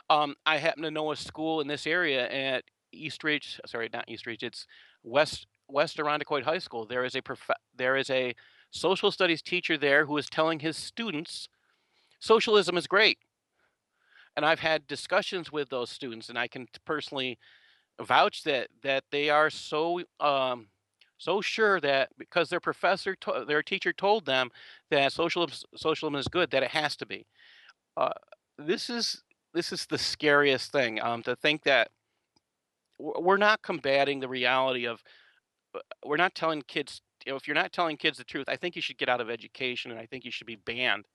I happen to know a school in this area at East Ridge. Sorry, not East Ridge. It's West Irondequoit High School. There is a social studies teacher there who is telling his students socialism is great. And I've had discussions with those students, and I can personally vouch that they are so sure that because their teacher told them that socialism is good, that it has to be. Uh, this is this is the scariest thing, to think that we're not combating the reality of we're not telling kids. If you're not telling kids the truth, I think you should get out of education, and I think you should be banned.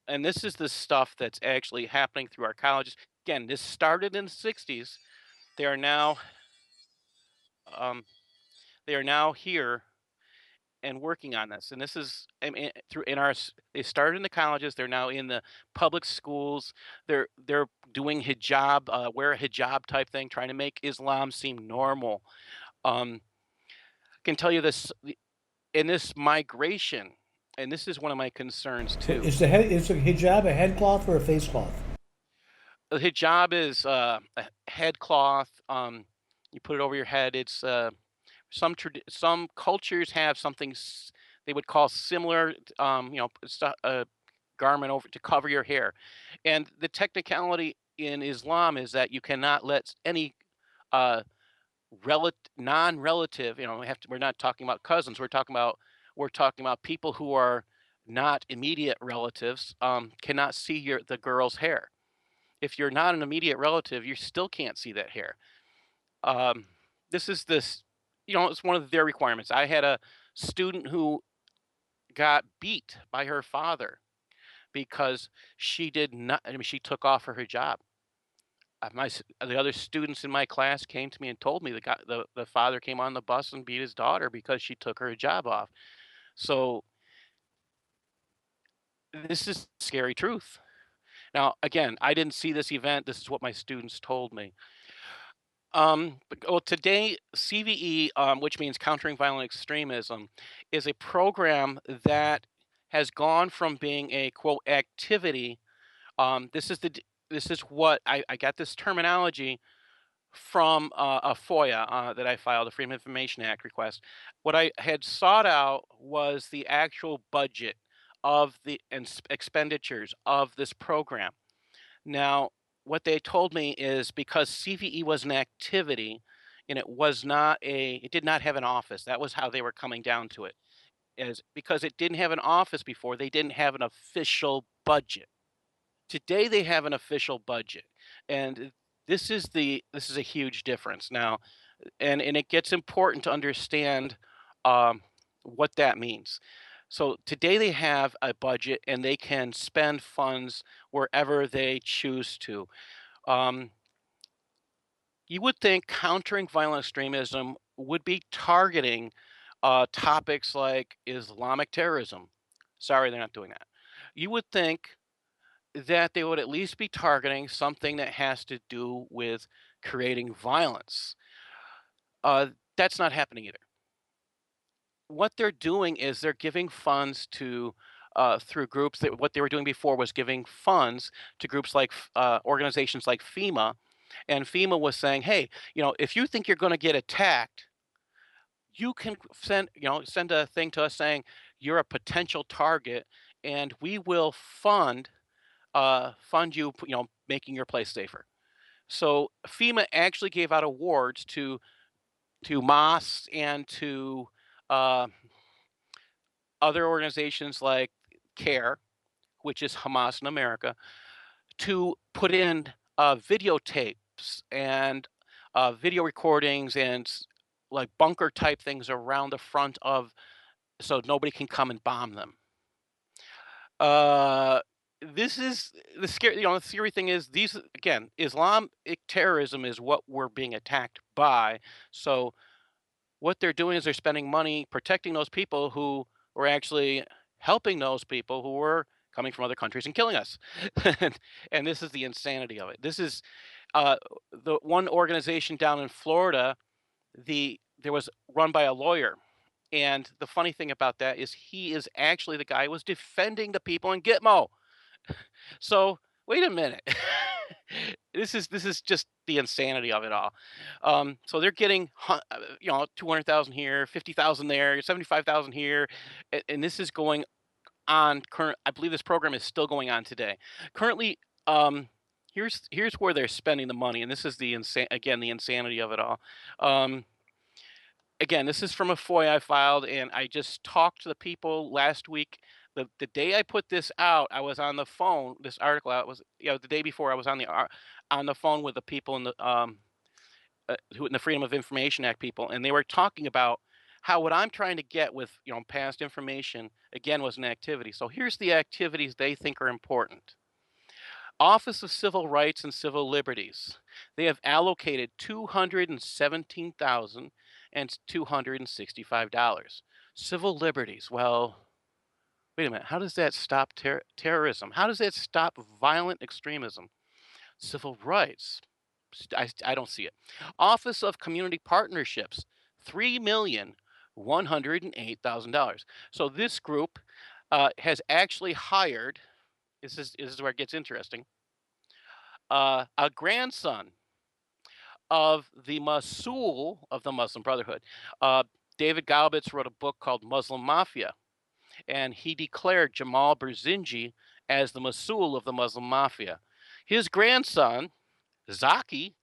And this is the stuff that's actually happening through our colleges. Again, this started in the '60s. They are now um, they are now here and working on this. And this is I mean, through in our they started in the colleges. They're now in the public schools. They're doing hijab, wear a hijab type thing, trying to make Islam seem normal. I can tell you this in this migration, and this is one of my concerns too. Is a hijab a head cloth or a face cloth? The hijab is a head cloth. You put it over your head. It's some cultures have something they would call similar, a garment over to cover your hair. And the technicality in Islam is that you cannot let any uh, non-relative, we're not talking about cousins. We're talking about people who are not immediate relatives, cannot see the girl's hair. If you're not an immediate relative, you still can't see that hair. Um, this is this, it's one of their requirements. I had a student who got beat by her father because she did not. I mean, she took off her hijab. The other students in my class came to me and told me the father came on the bus and beat his daughter because she took her hijab off. So this is scary truth. Now, again, I didn't see this event. This is what my students told me. Well, today, CVE, which means Countering Violent Extremism, is a program that has gone from being a quote activity. This is what I got this terminology from a FOIA that I filed, a Freedom of Information Act request. What I had sought out was the actual budget of the expenditures of this program. Now, what they told me is because CVE was an activity and it did not have an office. That was how they were coming down to it. Is because it didn't have an office before, they didn't have an official budget. Today they have an official budget. And this is a huge difference. Now, and it gets important to understand um, what that means. So today they have a budget and they can spend funds wherever they choose to. Um, you would think countering violent extremism would be targeting topics like Islamic terrorism. Sorry, they're not doing that. You would think that they would at least be targeting something that has to do with creating violence. Uh, that's not happening either. What they're doing is they're giving funds to through groups that what they were doing before was giving funds to groups like organizations like FEMA, and FEMA was saying, "Hey, if you think you're going to get attacked, you can send a thing to us saying you're a potential target, and we will fund you, making your place safer." So FEMA actually gave out awards to mosques and to uh, other organizations like CARE, which is Hamas in America, to put in videotapes and video recordings and like bunker type things around the front of so nobody can come and bomb them. Uh, this is the scary. The scary thing is these again. Islamic terrorism is what we're being attacked by. So what they're doing is they're spending money protecting those people who were actually helping those people who were coming from other countries and killing us. And this is the insanity of it. This is uh, the one organization down in Florida. There was run by a lawyer, and the funny thing about that is he is actually the guy who was defending the people in Gitmo. So wait a minute. This is just the insanity of it all. So they're getting 200,000 here, 50,000 there, 75,000 here, and this is going on current. I believe this program is still going on today. Currently, here's where they're spending the money, and this is the insanity of it all. Um, Again, this is from a FOIA I filed, and I just talked to the people last week. The day I put this out, I was on the phone. This article out was, the day before I was on the phone with the people in who in the Freedom of Information Act people, and they were talking about how what I'm trying to get with past information again was an activity. So here's the activities they think are important. Office of Civil Rights and Civil Liberties. They have allocated $217,265. Civil liberties. Well, wait a minute. How does that stop terrorism? How does that stop violent extremism? Civil rights. I don't see it. Office of Community Partnerships. $3,108,000. So this group has actually hired. This is where it gets interesting. A grandson of the Masul of the Muslim Brotherhood. Uh, David Galbitz wrote a book called Muslim Mafia, and he declared Jamal Berzinji as the Masul of the Muslim Mafia. His grandson, Zaki,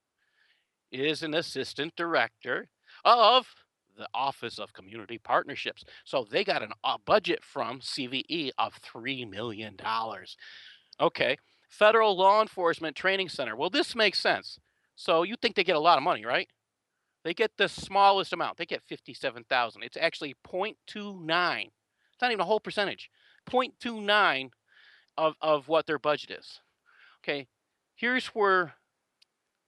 is an assistant director of the Office of Community Partnerships. So they got a budget from CVE of $3 million. Okay. Federal Law Enforcement Training Center. Well, this makes sense. So you think they get a lot of money, right? They get the smallest amount. They get 57,000. It's actually 0.29. It's not even a whole percentage. 0.29 of what their budget is. Okay. Here's where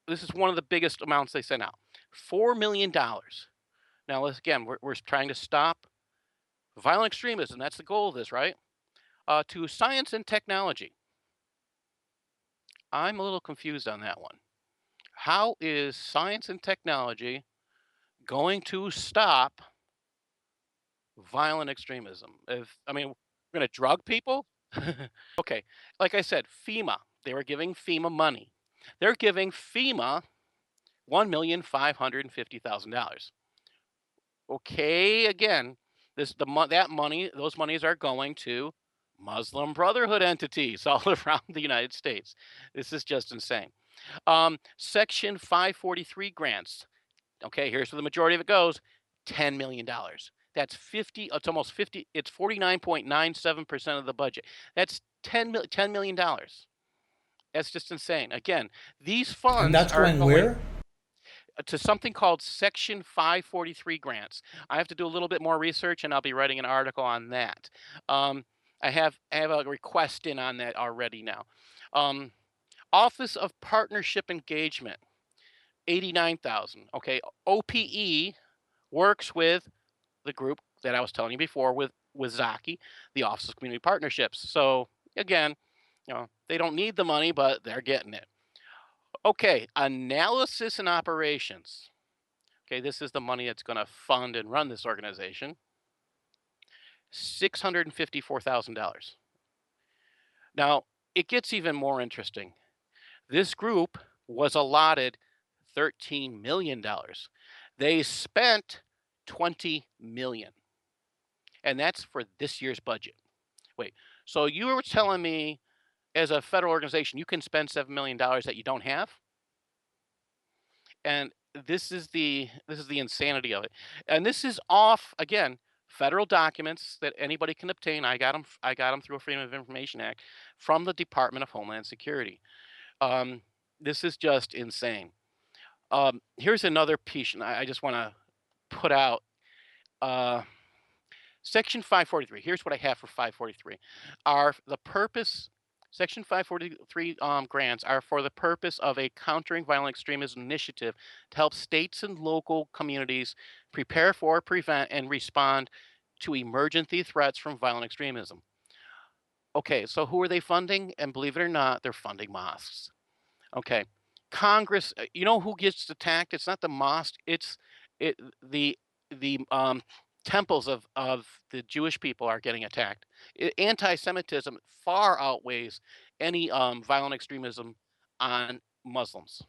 this is one of the biggest amounts they sent out. $4 million. Now, again, we're trying to stop violent extremism. That's the goal of this, right? To science and technology. I'm a little confused on that one. How is science and technology going to stop violent extremism? We're going to drug people? Okay, like I said, FEMA. They were giving FEMA money. They're giving FEMA $1,550,000. Okay, again, that money, those monies are going to Muslim Brotherhood entities all around the United States. This is just insane. Section 543 grants. Okay, here's where the majority of it goes. $10 million. That's 50. It's almost 50. It's 49.97% of the budget. That's $10 million. That's just insane. Again, these And funds that's are going going where? to something called Section 543 grants. I have to do a little bit more research, and I'll be writing an article on that. Um, I have a request in on that already now. Um, Office of Partnership Engagement, 89,000. Okay, OPE works with the group that I was telling you before with Zaki, the Office of Community Partnerships. So again, they don't need the money, but they're getting it. Okay, analysis and operations. Okay, this is the money that's going to fund and run this organization. $654,000. Now, it gets even more interesting. This group was allotted $13 million. They spent 20 million, and that's for this year's budget. Wait, so you were telling me as a federal organization you can spend $7 million that you don't have? And this is the insanity of it. And this is off again federal documents that anybody can obtain. I got them through a Freedom of Information Act from the Department of Homeland Security. Um, this is just insane. Here's another piece, and I just want to put out uh, Section 543. Here's what I have for 543. Are the purpose Section 543 grants are for the purpose of a countering violent extremism initiative to help states and local communities prepare for, prevent, and respond to emergency threats from violent extremism. Okay, so who are they funding? And believe it or not, they're funding mosques. Okay, Congress. You know who gets attacked? It's not the mosque. It's it the temples of the Jewish people are getting attacked. Anti-Semitism far outweighs any violent extremism on Muslims.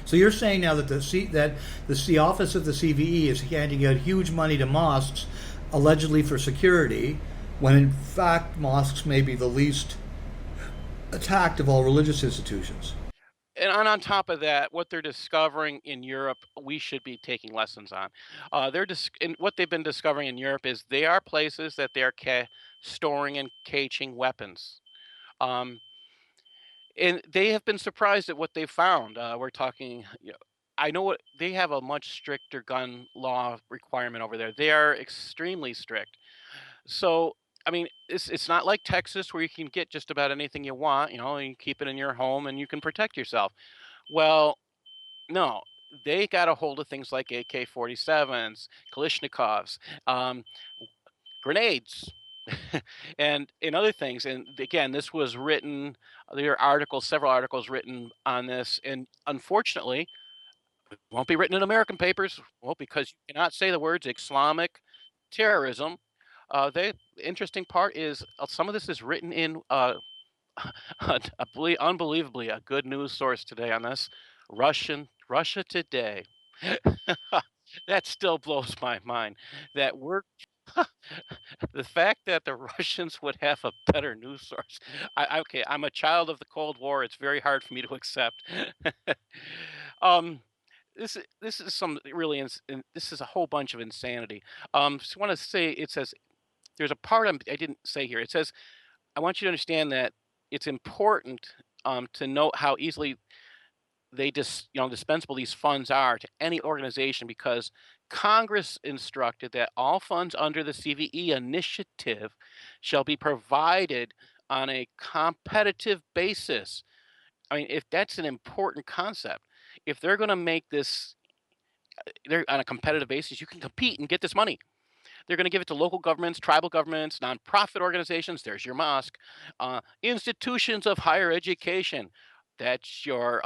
So you're saying now that the office of the CVE is handing out huge money to mosques, allegedly for security, when in fact mosques may be the least attacked of all religious institutions. And on top of that, what they're discovering in Europe, we should be taking lessons on. And what they've been discovering in Europe is they are places that they are storing and caching weapons. Um, and they have been surprised at what they found. We're talking, I know what they have a much stricter gun law requirement over there. They are extremely strict. So, I mean, it's not like Texas where you can get just about anything you want, and you keep it in your home and you can protect yourself. Well, no, they got a hold of things like AK-47s, Kalishnikovs, um, grenades, and other things. And again, this was written. There are articles, several articles written on this, and unfortunately, it won't be written in American papers. Well, because you cannot say the words Islamic terrorism. The interesting part is some of this is written in unbelievably a good news source today on this. Russia Today. That still blows my mind that we're the fact that the Russians would have a better news source. Okay, I'm a child of the Cold War. It's very hard for me to accept. um, this is some really this is a whole bunch of insanity. Just want to say it says there's a part I didn't say here. It says I want you to understand that it's important to note how easily dispensable these funds are to any organization because Congress instructed that all funds under the CVE initiative shall be provided on a competitive basis. I mean, if that's an important concept, if they're going to make this they're on a competitive basis, you can compete and get this money. They're going to give it to local governments, tribal governments, nonprofit organizations. There's your mosque, institutions of higher education. That's your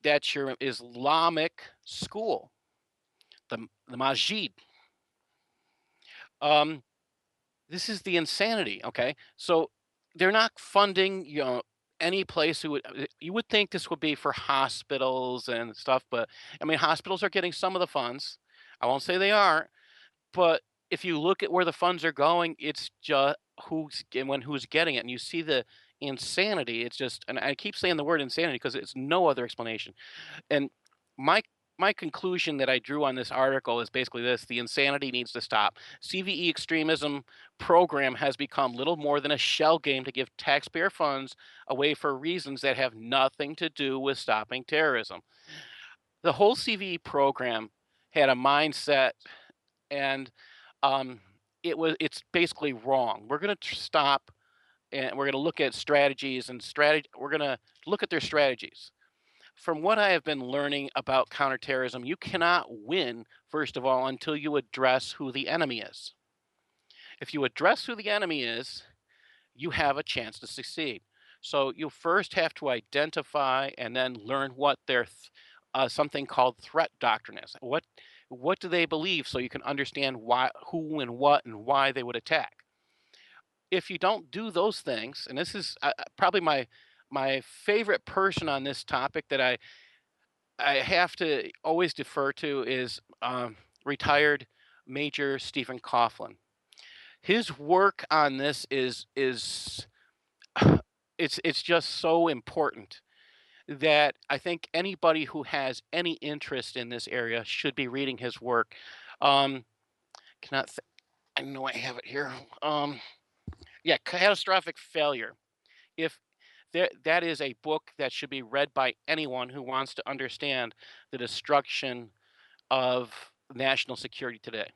that's your Islamic school, the masjid. Um, this is the insanity. Okay, so they're not funding any place who would you would think this would be for hospitals and stuff, but I mean hospitals are getting some of the funds. I won't say they aren't, but if you look at where the funds are going, it's just who's getting it, and you see the insanity. It's just, and I keep saying the word insanity because it's no other explanation. And my my conclusion that I drew on this article is basically this: the insanity needs to stop. CVE extremism program has become little more than a shell game to give taxpayer funds away for reasons that have nothing to do with stopping terrorism. The whole CVE program had a mindset and um, it's basically wrong. We're going to stop and we're going to look at strategies and strategy. We're going to look at their strategies. From what I have been learning about counterterrorism, you cannot win, first of all, until you address who the enemy is. If you address who the enemy is, you have a chance to succeed. So you first have to identify and then learn what their something called threat doctrine is. What do they believe, so you can understand why, who, and what, and why they would attack. If you don't do those things, and this is probably my favorite person on this topic that I have to always defer to is retired Major Stephen Coughlin. His work on this is it's just so important that I think anybody who has any interest in this area should be reading his work. Um, cannot th- I know I have it here. Yeah, catastrophic failure. If that is a book that should be read by anyone who wants to understand the destruction of national security today.